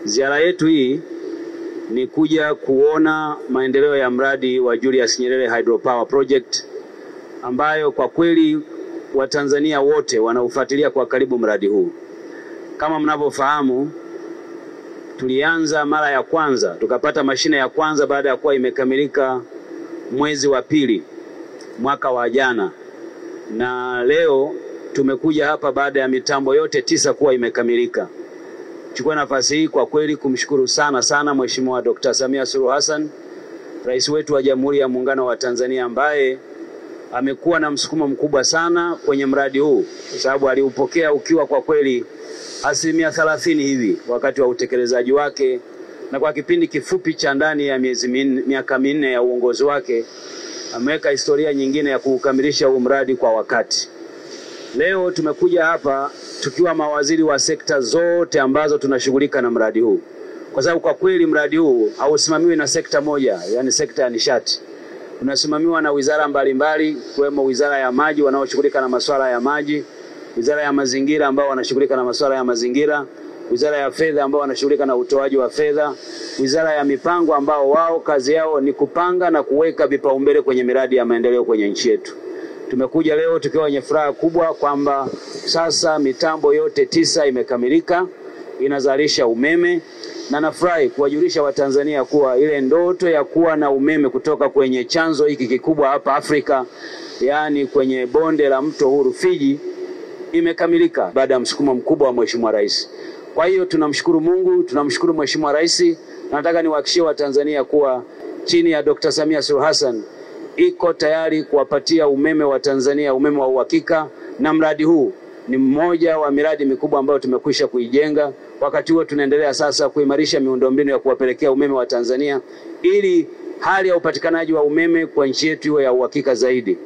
Ziara yetu hii ni kuja kuona maendeleo ya mradi wa Julius Nyerere Hydropower Project ambayo kwa kweli Watanzania wote wanaufuatilia kwa karibu mradi huu. Kama mnavyofahamu, tulianza mara ya kwanza, tukapata mashine ya kwanza baada ya kuwa imekamilika mwezi wa pili mwaka wa jana. Na leo tumekuja hapa baada ya mitambo yote 9 kuwa imekamilika. Chukua nafasi hii kwa kweli kumshukuru sana Mheshimiwa Dr. Samia Suluhu Hassan, Rais wetu wa Jamhuri ya Muungano wa Tanzania, ambaye amekuwa na msukumo mkubwa sana kwenye mradi huu, kwa sababu aliupokea ukiwa kwa kweli 30% hivi wakati wa utekelezaji wake, na kwa kipindi kifupi cha ndani ya miaka 4 ya uongozi wake ameweka historia nyingine ya kukamilisha huu mradi kwa wakati. Leo tumekuja hapa tukiwa mawaziri wa sekta zote ambazo tunashughulika na mradi huu, kwa sababu kwa kweli mradi huu hausimamiwi na sekta moja, yani sekta ya nishati. Unasimamiwa na wizara mbalimbali, kuwemo wizara ya maji wanaoshughulika na masuala ya maji, wizara ya mazingira ambao wanashughulika na masuala ya mazingira, wizara ya fedha ambao wanashughulika na utoaji wa fedha, wizara ya mipango ambao wao kazi yao ni kupanga na kuweka vipaumbele kwenye miradi ya maendeleo kwenye nchi yetu. Tumekuja leo tukiwa wenye furaha kubwa kwamba sasa mitambo yote 9 imekamilika, inazalisha umeme, na nafurahi kuwajulisha Watanzania kuwa ile ndoto ya kuwa na umeme kutoka kwenye chanzo hiki kikubwa hapa Afrika, yani kwenye bonde la mto huu Rufiji, imekamilika baada ya msukumo mkubwa wa Mheshimiwa Rais. Kwa hiyo tunamshukuru Mungu, tunamshukuru Mheshimiwa Rais, na nataka niwahakikishie Watanzania kuwa chini ya Dr. Samia Suluhu Hassan iko tayari kuwapatia umeme wa Tanzania, umeme wa uhakika, na mradi huu ni mmoja wa miradi mikubwa ambayo tumekwisha kuijenga. Wakati huo tunaendelea sasa kuimarisha miundombinu ya kuwapelekea umeme wa Tanzania ili hali ya upatikanaji wa umeme kwa nchi yetu iwe ya uhakika zaidi.